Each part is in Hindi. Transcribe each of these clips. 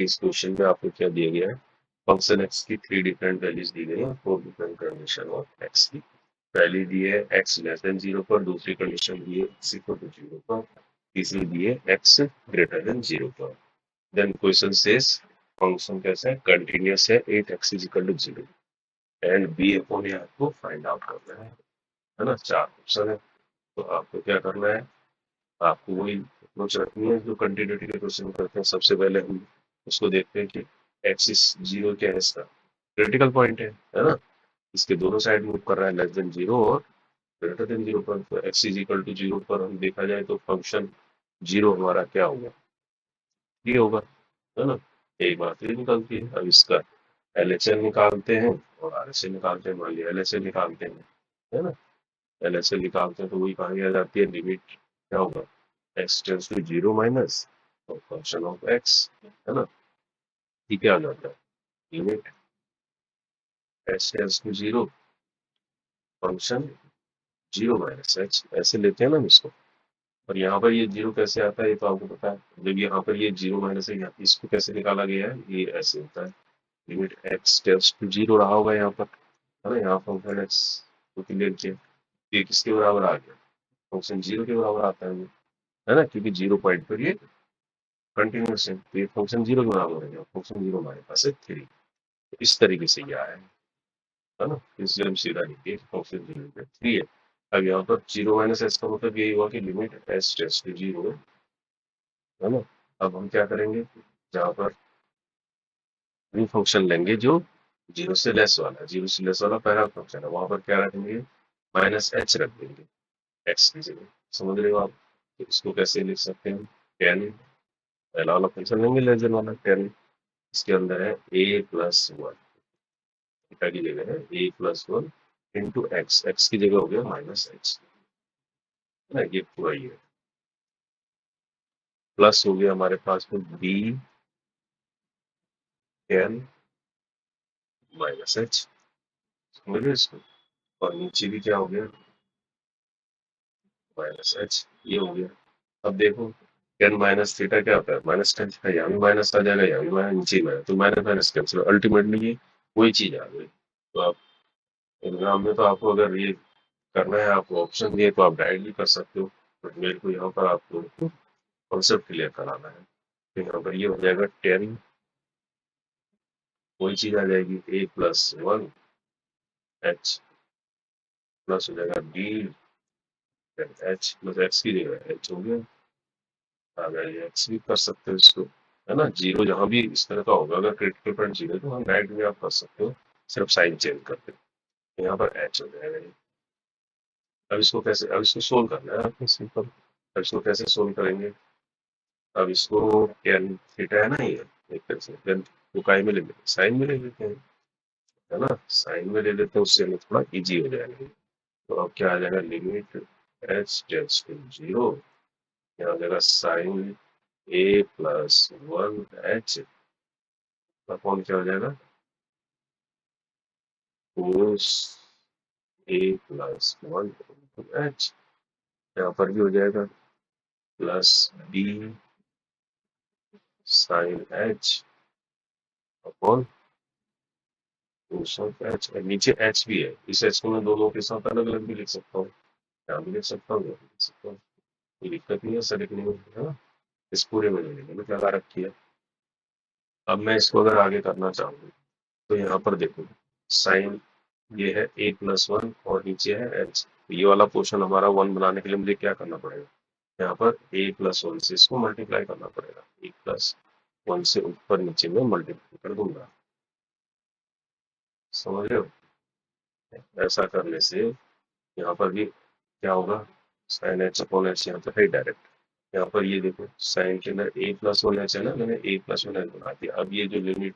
इस क्वेश्चन में आपको क्या दिया गया है, फंक्शन एक्स की 3 डिफरेंट वैल्यूज दी गई है, 4 डिफरेंट कंडीशन ऑफ एक्स की। पहली दी है एक्स लेस देन 0 पर, दूसरी कंडीशन दी है एक्स इक्वल टू 0 पर, तीसरी दी है एक्स ग्रेटर देन 0 पर। देन क्वेश्चन सेज फंक्शन कैसा है, कंटिन्यूअस है, 8x is equal to 0 and b upon a आपको फाइंड आउट करना है ना। 4 ऑप्शन है, तो आपको क्या करना है, आपको वही अप्रोच रखनी है जो कंटिन्यूटी के क्वेश्चन करते हैं। सबसे पहले हम उसको देखते हैं कि एक्सिस 0 क्या है, इसका क्रिटिकल पॉइंट है ना, इसके दोनों साइड मूव कर रहा है लेस देन 0 और ग्रेटर देन 0 पर। तो एक्स इज इक्वल टू 0 पर हम देखा जाए तो फंक्शन 0 हमारा क्या होगा, ये होगा, है ना। एक बात ये निकलती है। अब इसका LHS निकालते हैं और RHS निकालते हैं। मान लिया LHS निकालते हैं, है ना, LHS निकालते हैं तो वही कहा आ जाती है, लिमिट क्या होगा, x टेंस टू 0 माइनस और फंक्शन ऑफ x, है ना, ये क्या आ जाता है, limit x tends to 0 function 0 minus h, ऐसे लेते हैं ना हम इसको। और यहाँ पर ये 0 कैसे आता है ये तो आपको पता है, जब यहाँ पर ये 0 माइनस है, यहाँ इसको कैसे निकाला गया है, ये ऐसे होता है, लिमिट x टेंस टू 0 रहा होगा यहाँ पर, है ना। यहाँ फंक्शन x को क्लियर किया, ये किसके बराबर आ गया, फंक्शन 0 के बराबर आता है, है ना, क्योंकि 0 पॉइंट पर ये कंटिन्यूस है, तो ये फंक्शन 0 के बराबर है, फंक्शन 0 हमारे पास है 3। इस तरीके से ये आया है ना, इससे हम सीधा लिखिए फंक्शन 0 पे 3 है। अब यहाँ पर 0 माइनस एस का मतलब यही हुआ कि लिमिट एस टेंस टू 0, है ना। अब हम क्या करेंगे, जहाँ पर वो फंक्शन लेंगे जो 0 से लेस वाला, 0 से लेस वाला पहला फंक्शन है, वहां पर क्या रखेंगे, माइनस एच रख देंगे एक्स की जगह। समझ रहे हो आप, तो इसको कैसे लिख सकते हैं, 10, पहला वाला फंक्शन लेंगे लेस देन वाला 10, इसके अंदर है a प्लस 1, थीटा की जगह है a plus 1 into x, x की जगह हो गया माइनस एच, है ना, ये पूरा ये प्लस हो गया हमारे पास में b 10 माइनस एच, समझ रहे हो इसको। और नीचे भी क्या हो गया, माइनस एच, ये हो गया। अब देखो 10 माइनस थीटा क्या होता है, माइनस 10 थीटा, यहाँ भी माइनस आ जाएगा, यहाँ भी माइनस, नीचे माइनस, तो माइनस माइनस कैंसिल, अल्टीमेटली ये वही चीज आ गई। तो आप एग्जाम में तो आपको अगर ये करना है, आपको ऑप्शन दिए तो आप डायरेक्टली कर सकते हो, बट मेरे को यहाँ पर आपको कॉन्सेप्ट क्लियर कराना है। तो यहाँ पर ये हो जाएगा 10, वही चीज आ जाएगी a प्लस 1 h प्लस हो जाएगा b h प्लस x की जगह h हो गया, अगर ये x भी कर सकते हो इसको, है ना। जीरो जहां भी इस तरह का होगा, अगर क्रिटिकल पॉइंट जीरो तो हम डायरेक्ट भी आप कर सकते हो, सिर्फ साइन चेंज करके, तो यहाँ पर h हो जाएगा ये। अब इसको कैसे, अब इसको सोल्व करना है आपको सिंपल। अब इसको कैसे सोल्व करेंगे, अब इसको tan थीटा है ना, ये एक तरह से tan को काय में ले लेते हैं, साइन में ले लेते हैं, है ना, साइन में ले लेते हैं, उससे हमें थोड़ा इजी हो जाएगा। तो अब क्या आ जाएगा, लिमिट h टेंड्स टू 0, यहाँ आ जाएगा sign a plus 1h upon क्या हो जाएगा, कोस a प्लस 1h, यहाँ पर भी हो जाएगा plus b sine h upon cos of h, नीचे h भी है, इस h को मैं दोनों के साथ अलग अलग भी लिख सकता हूँ, यहाँ भी लिख सकता हूँ, यहाँ भी लिख सकता हूँ, कोई दिक्कत नहीं है, ऐसा लिखने में, है ना। इस पूरे में लिखने में क्या लगा रखी है। अब मैं इसको अगर आगे करना चाहूँ तो यहाँ पर देखो, साइन ये है a प्लस 1 और नीचे है h, ये वाला पोर्शन हमारा 1 बनाने के लिए मुझे क्या करना पड़ेगा, यहाँ पर a प्लस 1 से इसको मल्टीप्लाई करना पड़ेगा, a प्लस 1 से ऊपर नीचे में मल्टीप्लाई कर दूंगा, समझ रहे हो। ऐसा करने से यहाँ पर भी क्या होगा, साइन एच अपॉन एच यहाँ पर है डायरेक्ट, यहाँ पर ये देखो साइन के अंदर a प्लस 1 एच है ना, मैंने a प्लस 1 एच बना दिया। अब ये जो लिमिट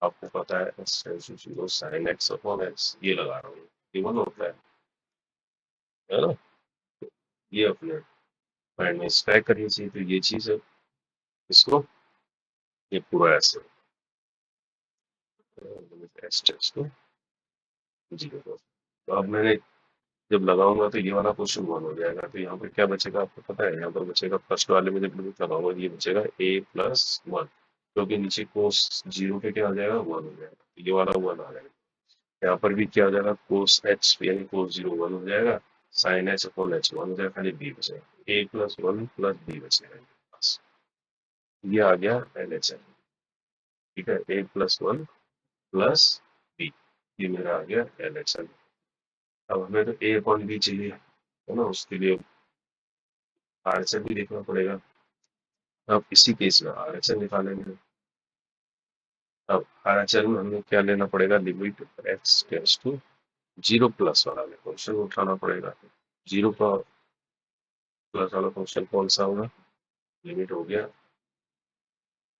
आपको पता है h tends to 0 sine x upon x, ये लगा रहा हूँ, ये 1 होता है ना। ये अपने माइंड में स्ट्राइक करनी चाहिए, तो ये चीज है, इसको ये पूरा ऐसे एच टेंड्स टू 0। तो अब मैंने जब लगाऊंगा तो ये वाला क्वेश्चन 1 हो जाएगा, तो यहाँ पर क्या बचेगा आपको पता है, यहाँ पर बचेगा फर्स्ट वाले में जब लिमिट लगाऊंगा ये बचेगा a प्लस 1, क्योंकि नीचे कोस 0 पे क्या आ जाएगा 1 हो जाएगा, ये वाला 1 आ जाएगा। यहाँ पर भी क्या हो जाएगा कोस एच यानी कोस 0 1 हो जाएगा, साइन एच अपॉन एच 1 हो जाएगा, खाली बी बचेगा, ए प्लस 1 प्लस बी बचेगा बस। ये आ गया एल एच एल। ठीक है, ए प्लस 1 प्लस बी, ये मेरा आ गया एल एच एल। अब हमें तो ए अपॉन बी चाहिए है ना, उसके लिए आर एच एल भी देखना पड़ेगा। अब इसी केस में आर एच एल निकालेंगे। अब आर एच एल में हमें क्या लेना पड़ेगा, limit x tends to 0 plus वाला में फंक्शन उठाना पड़ेगा। 0 का प्लस वाला फंक्शन कौन सा होगा, लिमिट हो गया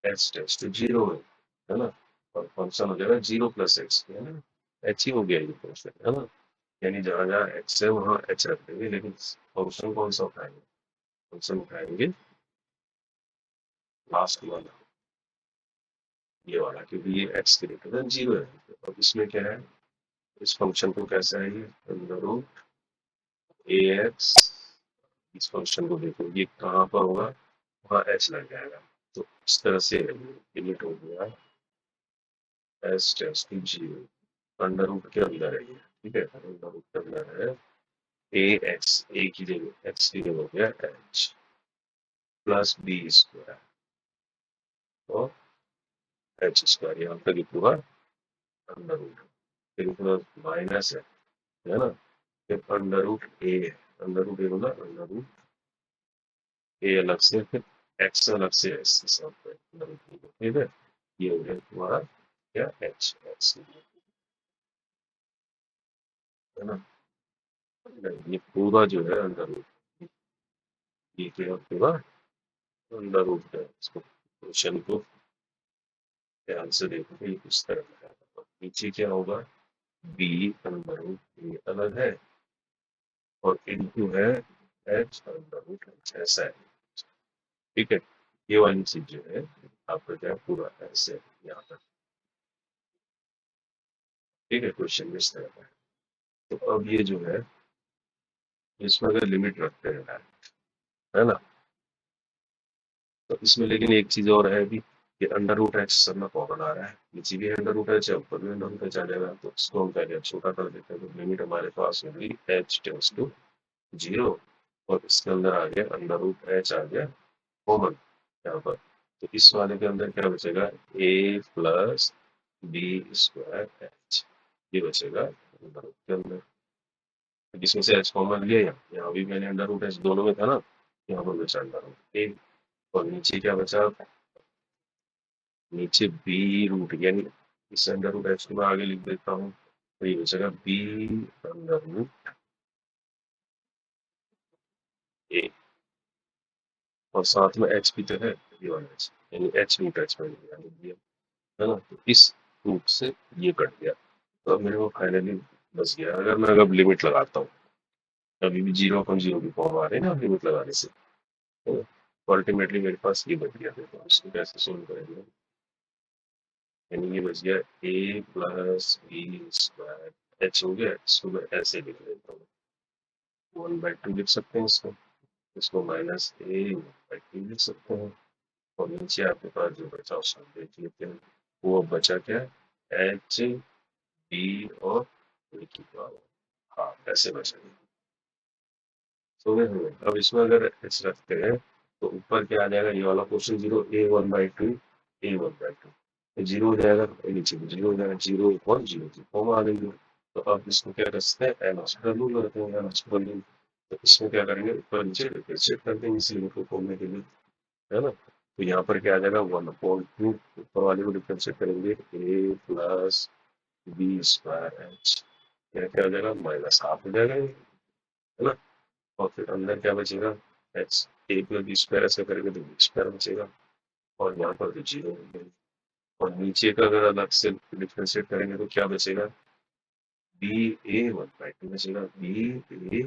एक्स टेंड्स टू 0 है ना, और फंक्शन हो जाएगा 0 प्लस एक्स है ना, एच ही हो गया ये फंक्शन है ना, यानी जहां जहां एक्स है वहां एच रख देंगे, लेकिन फंक्शन कौन सा उठाएंगे, फंक्शन उठाएंगे लास्ट वाला, ये वाला, क्योंकि ये एक्स ग्रेटर देन 0 है। अब इसमें क्या है, इस फंक्शन को कैसा है ये अंडर रूट ए एक्स, इस फंक्शन को देखो ये कहाँ पर होगा, वहाँ एच लग जाएगा। तो इस तरह से लिमिट हो गया h tends to 0, under root के अंदर है ये, ठीक है, अंडर रूट के अंदर है ए एक्स, ए की जगह एक्स की जगह हो गया एच प्लस बी स्क्वायर और एच स्क्वायर, यहाँ तक पूरा अंडर रूट, फिर प्लस माइनस है ना, फिर अंडर रूट ए है, अंडर रूट ए होगा अंडर रूट ए अलग से, फिर एक्स अलग से एस के साथ में अंडर रूट, ठीक है, ये हो गया तुम्हारा क्या एच एक्स है ना, ये पूरा जो है अंडर रूट, ये क्या पूरा अंडर रूट है, इसको क्वेश्चन को ध्यान से देखो ये इस तरह का है। नीचे क्या होगा, बी अंडर रूट ए अलग है और इनटू है एच अंडर रूट एच, ऐसा है, ठीक है, ये वाली चीज जो है आपका क्या पूरा ऐसे यहाँ तक, ठीक है, क्वेश्चन इस तरह का है। तो अब ये जो है इसमें अगर लिमिट रखते हैं है ना, तो इसमें लेकिन एक चीज और है भी कि अंडर रूट एच सब में कॉमन आ रहा है, नीचे भी अंडर रूट एच है ऊपर भी अंडर रूट एच आ जाएगा, तो इसको हम पहले छोटा कर देते हैं, तो लिमिट हमारे पास होगी एच टेंड्स टू 0 और इसके अंदर आ गया अंडर रूट एच आ गया कॉमन यहाँ पर, तो इस वाले के अंदर क्या बचेगा ए प्लस बी स्क्वायर एच, ये बचेगा अंडर रूट के अंदर, जिसमें से एच कॉमन लिया, यहाँ भी मैंने अंडर रूट एच दोनों में था ना, यहाँ पर बचा अंडर रूट ए, और नीचे क्या बचा, नीचे बी रूट, यानी इस अंडर रूट एच को मैं आगे लिख देता हूँ, तो ये बचेगा बी अंडर रूट ए, और साथ में एच भी तो है, ये वाला एच, यानी एच रूट एच में लिख, है ना, तो इस रूट से ये कट गया, तो अब मेरे को फाइनली बच गया, अगर मैं अगर लिमिट लगाता हूँ, अभी भी 0/0 की फॉर्म आ रही है ना लिमिट लगाने से, तो अल्टीमेटली मेरे पास ये बच गया, तो इसको कैसे सोल्व करेंगे, यानी ये बच गया ए प्लस बी स्क्वायर एच हो गया, इसको मैं ऐसे लिख लेता हूँ 1/2 लिख सकते हैं इसको, इसको माइनस ए 1/2 लिख सकते हैं, और नीचे आपके पास जो बचा उसको देख लेते हैं, वो अब बचा क्या है एच बी और ए की पावर, हाँ ऐसे बचेगा, समझ में। अब इसमें अगर एच रखते हैं तो ऊपर क्या आ जाएगा, ये वाला क्वेश्चन 0 ए 1/2 ए 1/2 जीरो हो जाएगा, नीचे भी जीरो हो जाएगा, 0/0 की फॉर्म आ गई है। तो अब इसको क्या कर सकते हैं, एल हॉस्पिटल रूल करते हैं, एल हॉस्पिटल रूल, तो इसमें क्या करेंगे ऊपर नीचे डिफरेंशिएट कर देंगे इस लिमिट को खोलने के लिए, है ना, तो यहाँ पर क्या आ जाएगा 1/2, ऊपर वाले को डिफरेंशिएट करेंगे ए प्लस बी स्क्वायर एच, क्या हो जाएगा माइनस हाफ हो जाएगा, है ना, और फिर अंदर क्या बचेगा एच, ए प्लस बी स्क्वायर ऐसा करेंगे तो बी स्क्वायर बचेगा, और यहाँ पर तो 0 हो गया, और नीचे का अगर अलग से डिफरेंशिएट करेंगे तो क्या बचेगा बी ए 1/2 बचेगा, बी ए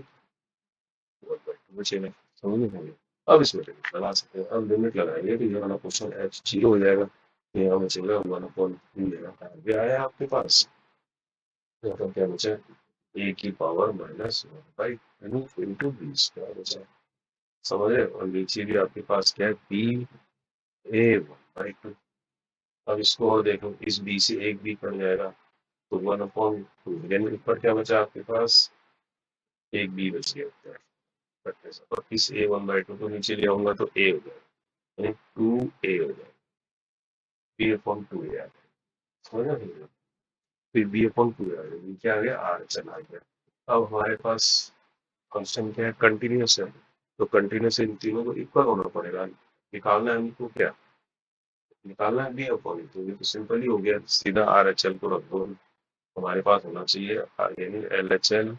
1/2 बचेगा, समझ में आएगा। अब इसमें लिमिट लगा सकते हैं, अब लिमिट लगाएंगे तो ये वाला क्वेश्चन एच 0 हो जाएगा, यहाँ बचेगा 1/3 आगे आया आपके पास, यहाँ पर क्या बचा ए की पावर -1/2 इंटू बी स्क्वायर बचा, समझ रहे, और नीचे भी आपके पास क्या है बी ए 1/2, अब इसको और देखो, इस बी से एक बी कट जाएगा तो 1/2, यानी ऊपर क्या बचा आपके पास, एक बी बच गया ऊपर कटने से, और इस a1/2 को नीचे ले आऊंगा तो a हो जाएगा, यानी 2a हो जाएगा, b/2a आ गया, समझ रहे हो? फिर b/2 आ गया, नीचे आ गया r चला गया। अब हमारे पास फंक्शन क्या है, कंटिन्यूस है, तो कंटिन्यूस इन तीनों को इक्वल होना पड़ेगा, निकालना है हमको क्या, निकालना है b/2, ये तो सिंपल ही हो गया, सीधा RHL को रख दो, हमारे पास होना चाहिए यानी LHL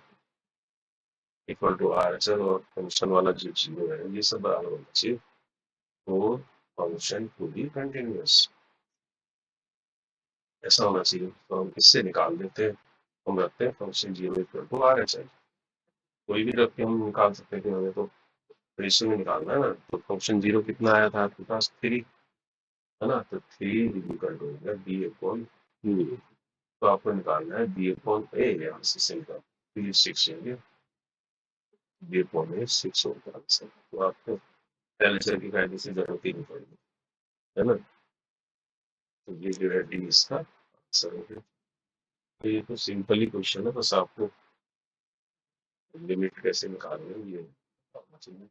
इक्वल टू RHL, और फंक्शन वाला जो जीरो है ये सब बराबर होना चाहिए, तो फंक्शन खुद ही कंटिन्यूस ऐसा होना चाहिए, तो हम इससे निकाल देते हैं, हम रखते हैं function zero equal to RHL, कोई भी रख के हम निकाल सकते हैं कि हमें तो रेशियो में निकालना है ना, तो फंक्शन जीरो कितना आया था आपके पास, 3, है ना, तो 3 इक्वल टू हो गया b/2, तो आपको निकालना है b/a, यहाँ से सही था 6 होंगे, b/6 होगा आंसर, तो आपको LHL की वैल्यू से जरूरत ही नहीं पड़ेगी, है ना, तो ये जो है डी इसका आंसर हो गया। तो ये तो सिंपल ही क्वेश्चन है, बस आपको लिमिट कैसे निकालनी है ये आना चाहिए।